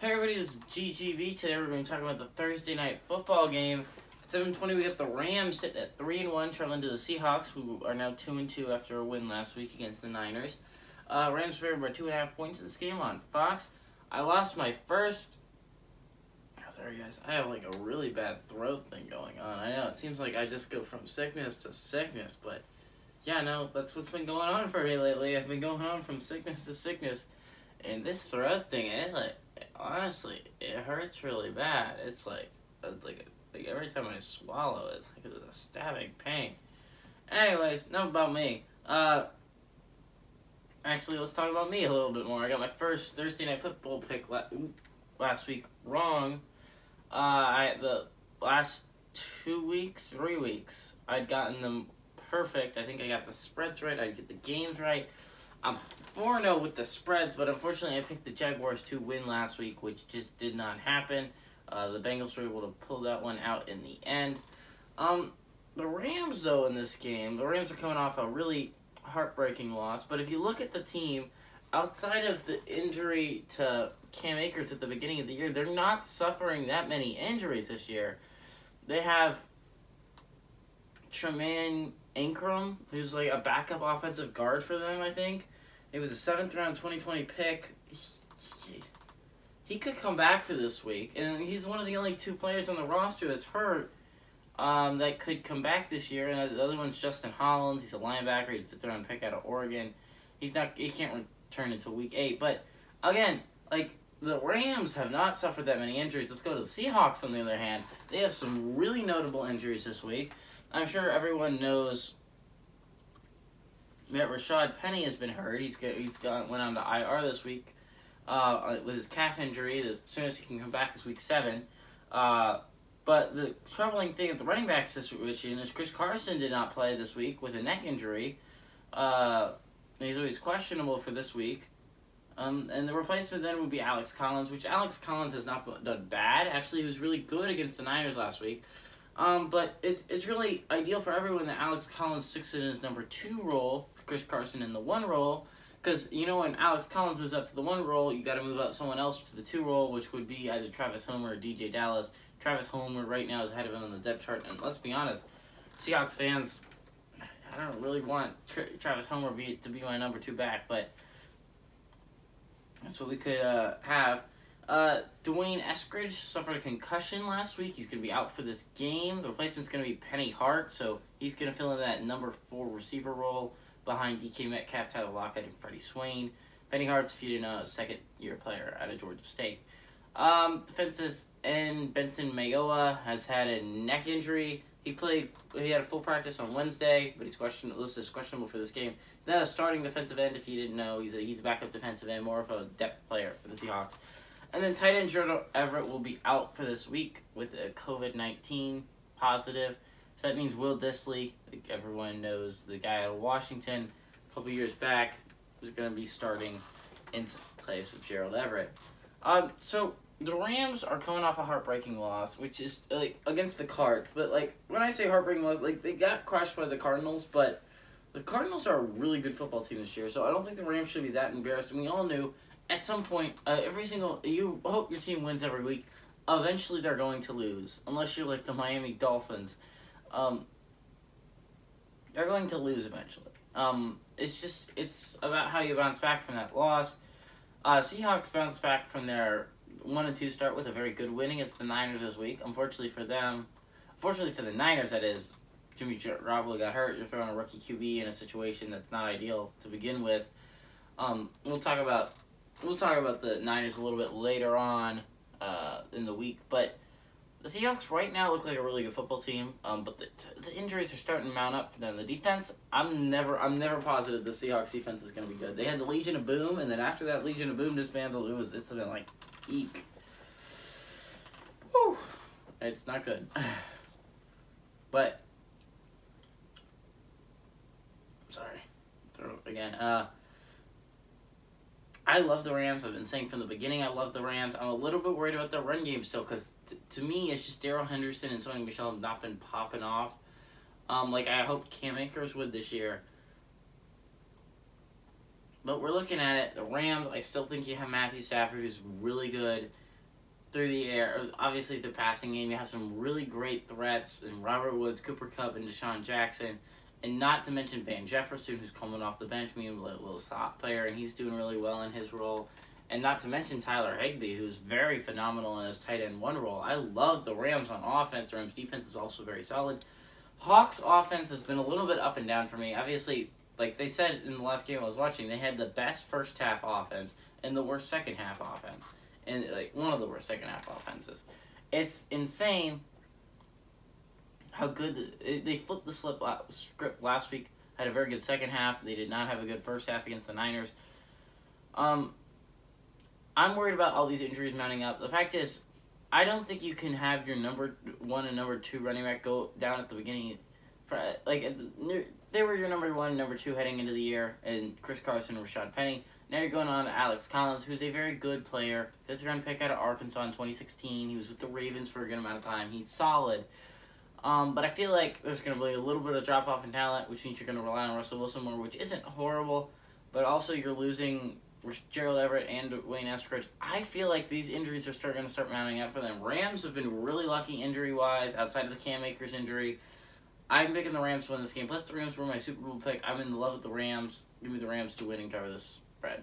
Hey everybody, this is GGB. Today we're going to be talking about the Thursday night football game. At 7:20 we got the Rams sitting at 3-1, traveling to the Seahawks, who are now 2-2 after a win last week against the Niners. Rams favored by 2.5 points in this game on Fox. I lost my first... Sorry guys, I have like a really bad throat thing going on. I know, it seems like I just go from sickness to sickness, but yeah, no, that's what's been going on for me lately. I've been going on from sickness to sickness, and this throat thing, honestly, it hurts really bad. It's like every time I swallow, it's like a stabbing pain. Anyways, enough about me. Actually, let's talk about me a little bit more. I got my first Thursday night football pick last week wrong. The last 3 weeks, I'd gotten them perfect. I think I got the spreads right. I get the games right. I'm 4-0 with the spreads, but unfortunately I picked the Jaguars to win last week, which just did not happen. The Bengals were able to pull that one out in the end. The Rams, though, in this game, the Rams are coming off a really heartbreaking loss, but if you look at the team, outside of the injury to Cam Akers at the beginning of the year, they're not suffering that many injuries this year. They have Tremaine Ankrum, who's like a backup offensive guard for them, I think. It was a 7th round 2020 pick. He could come back for this week, and he's one of the only 2 players on the roster that's hurt that could come back this year. And the other one's Justin Hollins. He's a linebacker. He's a 5th round pick out of Oregon. He can't return until week 8. But again, like, the Rams have not suffered that many injuries. Let's go to the Seahawks, on the other hand. They have some really notable injuries this week. I'm sure everyone knows that Rashad Penny has been hurt. Went on to IR this week with his calf injury. As soon as he can come back is week 7. But the troubling thing at the running back situation is Chris Carson did not play this week with a neck injury. He's always questionable for this week. And the replacement then would be Alex Collins, which Alex Collins has not done bad. Actually, he was really good against the Niners last week. But it's really ideal for everyone that Alex Collins sticks in his number 2 role, Chris Carson in the 1 role, because, you know, when Alex Collins moves up to the 1 role, you got to move up someone else to the 2 role, which would be either Travis Homer or DJ Dallas. Travis Homer right now is ahead of him on the depth chart, and let's be honest, Seahawks fans, I don't really want Travis Homer to be my number 2 back, but that's what we could have. Dwayne Eskridge suffered a concussion last week. He's going to be out for this game. The replacement's going to be Penny Hart, so he's going to fill in that number 4 receiver role behind DK Metcalf, Tyler Lockett, and Freddie Swain. Penny Hart's, if you didn't know, a 2nd-year player out of Georgia State. Defensive end Benson Mayowa has had a neck injury. He had a full practice on Wednesday, but he's listed as questionable for this game. He's not a starting defensive end, if you didn't know. He's a backup defensive end, more of a depth player for the Seahawks. And then tight end Jordan Everett will be out for this week with a COVID-19 positive. So that means Will Dissly, like everyone knows, the guy out of Washington a couple years back, is going to be starting in place of Gerald Everett. So the Rams are coming off a heartbreaking loss, which is like against the Cards. But like when I say heartbreaking loss, like they got crushed by the Cardinals, but the Cardinals are a really good football team this year. So I don't think the Rams should be that embarrassed. And we all knew at some point, you hope your team wins every week. Eventually, they're going to lose, unless you're like the Miami Dolphins. They're going to lose eventually. It's about how you bounce back from that loss. Seahawks bounced back from their 1-2 start with a very good win against the Niners this week. Unfortunately for the Niners, that is, Jimmy Garoppolo got hurt. You're throwing a rookie QB in a situation that's not ideal to begin with. We'll talk about the Niners a little bit later on in the week, but the Seahawks right now look like a really good football team. But the injuries are starting to mount up for them. The defense, I'm never positive the Seahawks defense is going to be good. They had the Legion of Boom, and then after that Legion of Boom dismantled, it's been like eek. Whew. It's not good. But sorry, again. I love the Rams. I've been saying from the beginning I love the Rams. I'm a little bit worried about their run game still because, to me, it's just Darrell Henderson and Sony Michel have not been popping off. Like I hoped Cam Akers would this year. But we're looking at it. The Rams, I still think you have Matthew Stafford, who's really good. through the air. Obviously, the passing game, you have some really great threats in Robert Woods, Cooper Kupp, and Deshaun Jackson. And not to mention Van Jefferson, who's coming off the bench, being a little slot player, and he's doing really well in his role. And not to mention Tyler Higbee, who's very phenomenal in his tight end 1 role. I love the Rams on offense. The Rams defense is also very solid. Hawks offense has been a little bit up and down for me. Obviously, like they said in the last game I was watching, they had the best first half offense and the worst second half offense. And like one of the worst second half offenses. It's insane how good they flipped the script last week. Had a very good second half. They did not have a good first half against the Niners. I'm worried about all these injuries mounting up. The fact is, I don't think you can have your number 1 and number 2 running back go down at the beginning. They were your number 1 and number 2 heading into the year, and Chris Carson and Rashad Penny. Now you're going on to Alex Collins, who's a very good player. 5th-round pick out of Arkansas in 2016. He was with the Ravens for a good amount of time. He's solid. But I feel like there's going to be a little bit of drop-off in talent, which means you're going to rely on Russell Wilson more, which isn't horrible. But also you're losing Gerald Everett and Wayne Eskridge. I feel like these injuries are going to start mounting up for them. Rams have been really lucky injury-wise, outside of the Cam Akers injury. I'm picking the Rams to win this game. Plus, the Rams were my Super Bowl pick. I'm in love with the Rams. Give me the Rams to win and cover this spread.